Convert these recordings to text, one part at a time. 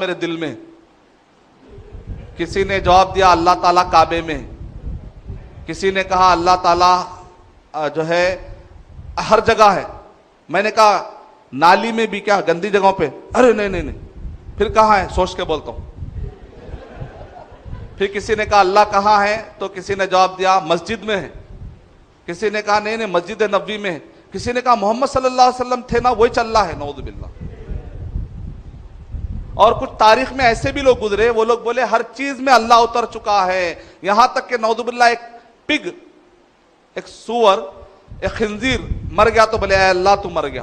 میرے دل میں. کسی نے جواب دیا اللہ تعالیٰ کعبے میں. کسی نے کہا اللہ تعالیٰ جو ہے ہر جگہ ہے. میں نے کہا نالی میں بھی کیا, گندی جگہوں پہ؟ ارے نہیں. پھر کہاں ہے؟ سوچ کے بولتا ہوں. پھر کسی نے کہا اللہ کہاں ہے؟ تو کسی نے جواب دیا مسجد میں ہے. کسی نے کہا نہیں مسجد نبوی میں ہے. کسی نے کہا محمد صلی اللہ علیہ وسلم تھے نا, وہی چل رہا ہے. نعوذ باللہ. اور کچھ تاریخ میں ایسے بھی لوگ گزرے, وہ لوگ بولے ہر چیز میں اللہ اتر چکا ہے, یہاں تک کہ نعوذ باللہ ایک پگ, ایک سور, ایک خنزیر مر گیا تو بولے اے اللہ تو مر گیا.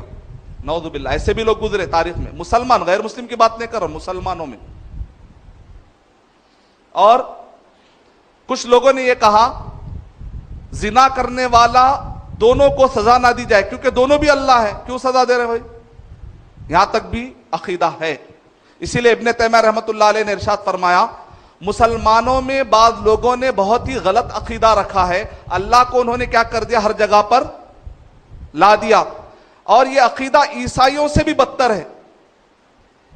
نعوذ باللہ. ایسے بھی لوگ گزرے تاریخ میں. مسلمان, غیر مسلم کی بات نہیں کر رہا, مسلمانوں میں. اور کچھ لوگوں نے یہ کہا زنا کرنے والا دونوں کو سزا نہ دی جائے کیونکہ دونوں بھی اللہ ہے, کیوں سزا دے رہے بھائی؟ یہاں تک بھی عقیدہ ہے. اسی لیے ابن تیمیہ رحمۃ اللہ علیہ نے ارشاد فرمایا مسلمانوں میں بعض لوگوں نے بہت ہی غلط عقیدہ رکھا ہے, اللہ کو انہوں نے کیا کر دیا, ہر جگہ پر لا دیا. اور یہ عقیدہ عیسائیوں سے بھی بدتر ہے.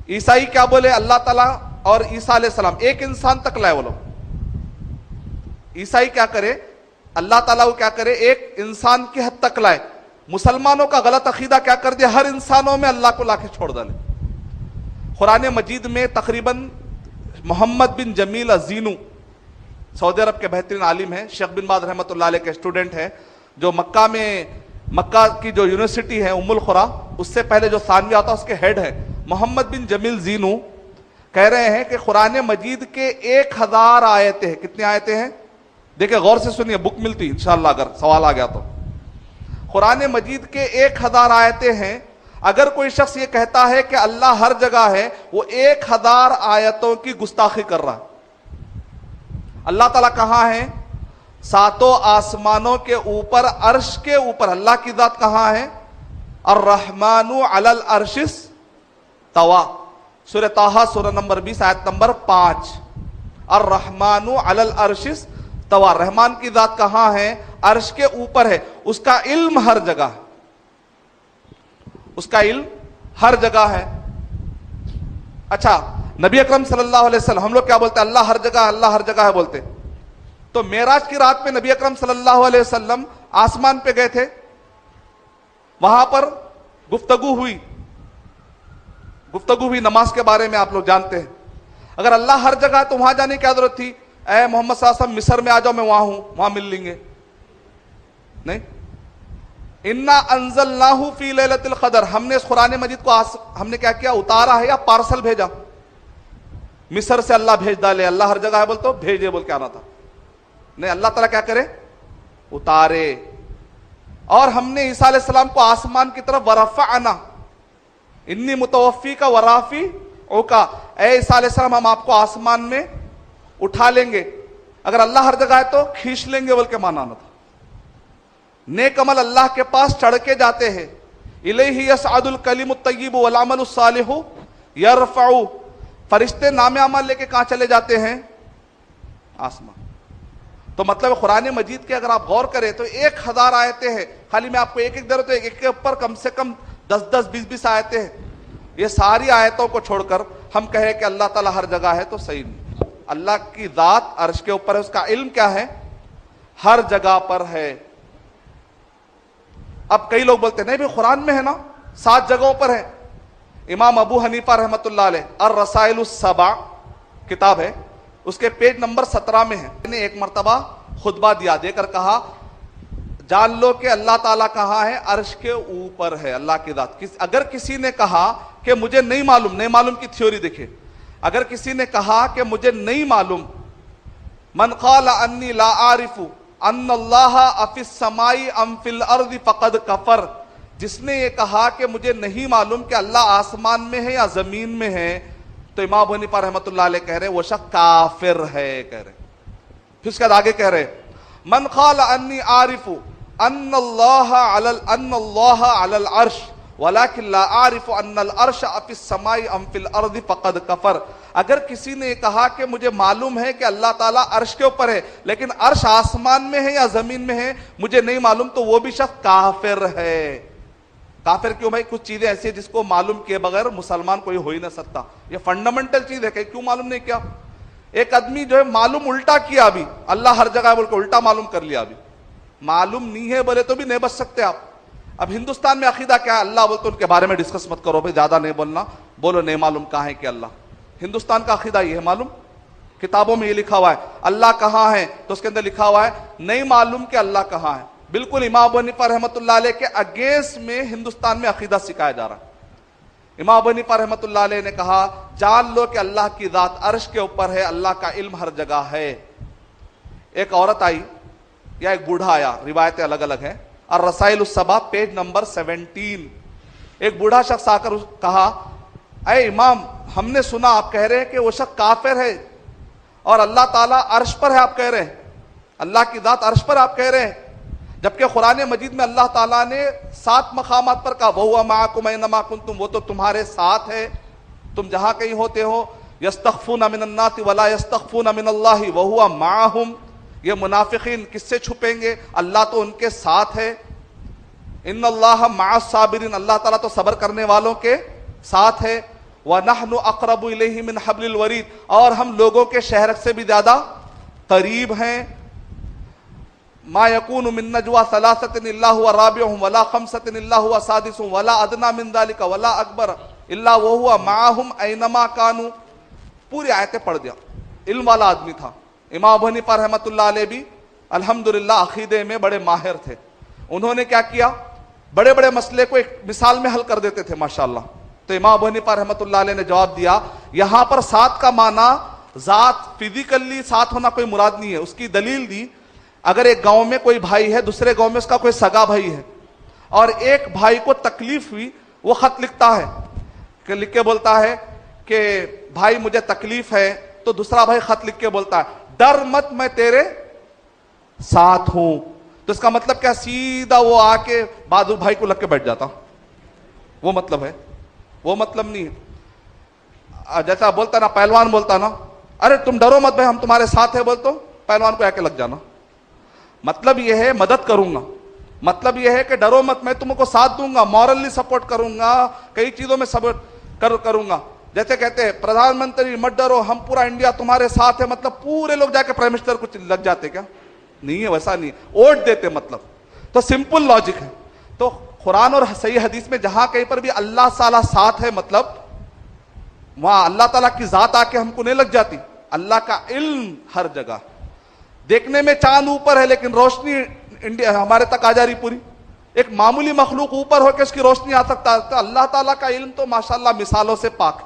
عیسائی کیا بولے, اللہ تعالیٰ اور عیسیٰ علیہ السلام ایک انسان تک لائے. وہ لوگ عیسائی کیا کرے, اللہ تعالیٰ کو کیا کرے, ایک انسان کی حد تک لائے. مسلمانوں کا غلط عقیدہ کیا کر دیا, ہر انسانوں میں اللہ کو لا کے چھوڑ ڈالے. قرآن مجید میں تقریباً محمد بن جمیل الزینو, سعودی عرب کے بہترین عالم ہیں, شیخ بن باز رحمۃ اللہ علیہ کے اسٹوڈنٹ ہیں, جو مکہ کی جو یونیورسٹی ہے ام القرا, اس سے پہلے جو ثانوی آتا اس کے ہیڈ ہے. محمد بن جمیل زینو کہہ رہے ہیں کہ قرآن مجید کے 1000 آیتیں ہیں. کتنی آیتیں ہیں دیکھیں, غور سے سنیے, بک ملتی انشاءاللہ اگر سوال آ گیا تو. قرآن مجید کے 1000 آیتیں ہیں. اگر کوئی شخص یہ کہتا ہے کہ اللہ ہر جگہ ہے, وہ 1000 آیتوں کی گستاخی کر رہا ہے. اللہ تعالیٰ کہاں ہے؟ 7 آسمانوں کے اوپر, عرش کے اوپر. اللہ کی ذات کہاں ہے؟ الرحمن علی العرش استوى, سورہ طٰہٰ سورہ نمبر 20 آیت نمبر 5. الرحمن علی العرش استوى, رحمان کی ذات کہاں ہے؟ عرش کے اوپر ہے. اس کا علم ہر جگہ ہے, اس کا علم ہر جگہ ہے. اچھا, نبی اکرم صلی اللہ علیہ وسلم, ہم لوگ کیا بولتے ہیں, اللہ ہر جگہ, اللہ ہر جگہ ہے بولتے. تو معراج کی رات میں نبی اکرم صلی اللہ علیہ وسلم آسمان پہ گئے تھے, وہاں پر گفتگو ہوئی نماز کے بارے میں. آپ لوگ جانتے ہیں اگر اللہ ہر جگہ ہے تو وہاں جانے کی کیا ضرورت تھی؟ اے محمد صلی اللہ علیہ وسلم مصر میں آ جاؤ, میں وہاں ہوں, وہاں مل لیں گے. نہیں, انا انزلناہ فی لیلۃ القدر, ہم نے اس قرآن مجید کو ہم نے کیا کیا, اتارا ہے یا پارسل بھیجا؟ مصر سے اللہ بھیج ڈالے. اللہ ہر جگہ ہے بول تو بھیجے بول کے آنا تھا. نہیں, اللہ تعالیٰ کیا کرے, اتارے. اور ہم نے عیسیٰ علیہ السلام کو آسمان کی طرف ورفعنا, انی متوفیک ورافعک, اے عیسیٰ علیہ السلام ہم آپ کو آسمان میں اٹھا لیں گے. اگر اللہ ہر جگہ ہے تو کھینچ لیں گے بول کے مانا آنا تھا. نیک عمل اللہ کے پاس چڑھ کے جاتے ہیں. الیہ یصعد الکلم الطیب والعمل الصالح یرفع, فرشتے نام اعمال لے کے کہاں چلے جاتے ہیں؟ آسمان. تو مطلب قرآن مجید کے اگر آپ غور کریں تو 1000 آیتیں ہیں. خالی میں آپ کو ایک دے رہا تو ایک کے اوپر کم سے کم 10 20 آیتیں ہیں. یہ ساری آیتوں کو چھوڑ کر ہم کہیں کہ اللہ تعالیٰ ہر جگہ ہے تو صحیح نہیں. اللہ کی ذات عرش کے اوپر ہے, اس کا علم کیا ہے؟ ہر جگہ پر ہے. اب کئی لوگ بولتے ہیں نہیں بھائی قرآن میں ہے نا, 7 جگہوں پر ہے. امام ابو حنیفہ رحمۃ اللہ علیہ الرسائل السبع کتاب ہے, اس کے پیج نمبر 17 میں ہے. نے ایک مرتبہ خطبہ دیا, دے کر کہا جان لو کہ اللہ تعالیٰ کہاں ہے, عرش کے اوپر ہے اللہ کی ذات. اگر کسی نے کہا کہ مجھے نہیں معلوم کی تھیوری دیکھے, اگر کسی نے کہا کہ مجھے نہیں معلوم, من قال انی لا عارف ان اللہ فی السماء ام فی الارض فقد کفر, جس نے یہ کہا کہ مجھے نہیں معلوم کہ اللہ آسمان میں ہے یا زمین میں ہے, تو امام ابو حنیفہ رحمۃ اللہ علیہ کہہ رہے وہ شخص کافر ہے. کہہ رہے پھر اس کے بعد آگے کہہ رہے من قال انی عارف ان اللہ علی العرش ولكن لا اعرف ان العرش فی السماء ام فی الارض فقد کفر, اگر کسی نے کہا کہ مجھے معلوم ہے کہ اللہ تعالیٰ عرش کے اوپر ہے لیکن عرش آسمان میں ہے یا زمین میں ہے مجھے نہیں معلوم, تو وہ بھی شخص کافر ہے. کافر کیوں بھائی؟ کچھ چیزیں ایسی ہیں جس کو معلوم کیے بغیر مسلمان کوئی ہو ہی نہ سکتا. یہ فنڈامنٹل چیز ہے کہ کیوں معلوم نہیں کیا؟ ایک آدمی جو ہے معلوم الٹا کیا ابھی، اللہ ہر جگہ بول کے الٹا معلوم کر لیا، ابھی معلوم نہیں ہے بولے تو بھی نہیں بچ سکتے آپ. اب ہندوستان میں عقیدہ کیا ہے؟ اللہ بولتے ان کے بارے میں ڈسکس مت کرو بھائی، زیادہ نہیں بولنا، بولو نہیں معلوم کہاں ہے کہ اللہ. ہندوستان کا عقیدہ یہ ہے، معلوم کتابوں میں یہ لکھا ہوا ہے اللہ کہاں ہے، تو اس کے اندر لکھا ہوا ہے نہیں معلوم کہ اللہ کہاں ہے. بالکل امام ابو حنیفہ رحمۃ اللہ علیہ کے اگینسٹ میں ہندوستان میں عقیدہ سکھایا جا رہا ہے. امام ابو حنیفہ رحمۃ اللہ علیہ نے کہا جان لو کہ اللہ کی ذات عرش کے اوپر ہے، اللہ کا علم ہر جگہ ہے. ایک عورت آئی یا ایک بوڑھا آیا، روایتیں الگ الگ ہیں، الرسائل السبع پیج نمبر 17. ایک بوڑھا شخص آ کر کہا اے امام، ہم نے سنا آپ کہہ رہے ہیں کہ وہ شخص کافر ہے اور اللہ تعالیٰ عرش پر ہے، آپ کہہ رہے ہیں اللہ کی ذات عرش پر آپ کہہ رہے ہیں، جبکہ قرآن مجید میں اللہ تعالیٰ نے 7 مقامات پر کہا وَهُوَ مَعَكُمْ أَيْنَمَا كُنْتُمْ، وہ تو تمہارے ساتھ ہے تم جہاں کہیں ہوتے ہو. يَسْتَخْفُونَ مِنَ النَّاسِ وَلَا يَسْتَخْفُونَ مِنَ اللَّهِ وَهُوَ مَعَهُمْ. یہ منافقین کس سے چھپیں گے؟ اللہ تو ان کے ساتھ ہے. ان اللہ مع الصابرین، اللہ تعالیٰ تو صبر کرنے والوں کے ساتھ ہے. وَنَحْنُ أَقْرَبُ إِلَيْهِ مِنْ حَبْلِ الْوَرِيدِ، اور ہم لوگوں کے شہرک سے بھی زیادہ قریب ہیں. ما يكون من نجوى ثلاثة إلا هو رابعهم ولا خمسة إلا هو سادسهم ولا أدنى من ذلك ولا أكبر إلا وهو معهم أينما كانوا. پوری آیتیں پڑھ دیا. علم والا آدمی تھا. امام ابو حنیفہ رحمۃ اللہ علیہ بھی الحمدللہ عقیدے میں بڑے ماہر تھے. انہوں نے کیا کیا؟ بڑے بڑے مسئلے کو ایک مثال میں حل کر دیتے تھے ماشاءاللہ. تو امام ابو حنیفہ رحمۃ اللہ علیہ نے جواب دیا یہاں پر ساتھ کا معنی ذات فزیکلی ساتھ ہونا کوئی مراد نہیں ہے. اس کی دلیل دی، اگر ایک گاؤں میں کوئی بھائی ہے، دوسرے گاؤں میں اس کا کوئی سگا بھائی ہے، اور ایک بھائی کو تکلیف ہوئی، وہ خط لکھتا ہے کہ لکھ کے بولتا ہے کہ بھائی مجھے تکلیف ہے، تو دوسرا بھائی خط لکھ کے بولتا ہے ڈر مت میں تیرے ساتھ ہوں. تو اس کا مطلب کیا؟ سیدھا وہ آ کے بہادر بھائی کو لگ کے بیٹھ جاتا. وہ مطلب ہے، وہ مطلب نہیں ہے. جیسا بولتا نا پہلوان، بولتا نا ارے تم ڈرو مت بھائی ہم تمہارے ساتھ ہیں، بولتا پہلوان کو آ کے لگ جانا. مطلب یہ ہے مدد کروں گا، مطلب یہ ہے کہ ڈرو مت، میں تم کو ساتھ دوں گا، مورلی سپورٹ کروں گا، کئی چیزوں میں سپورٹ کروں گا. جیسے کہتے ہیں پردھان منتری مت ڈرو ہم پورا انڈیا تمہارے ساتھ ہے، مطلب پورے لوگ جا کے پرائم منسٹر کو لگ جاتے کیا؟ نہیں ہے، ویسا نہیں ہے، ووٹ دیتے مطلب. تو سمپل لاجک ہے. تو قرآن اور صحیح حدیث میں جہاں کہیں پر بھی اللہ تعالیٰ ساتھ ہے، مطلب وہاں اللہ تعالیٰ کی ذات آ کے ہم کو نہیں لگ جاتی. اللہ کا علم ہر جگہ. دیکھنے میں چاند اوپر ہے لیکن روشنی انڈیا ہمارے تک آ جا رہی پوری. ایک معمولی مخلوق اوپر ہو کے اس کی روشنی آ سکتا ہے. تو اللہ تعالیٰ کا علم تو ماشاءاللہ مثالوں سے پاک.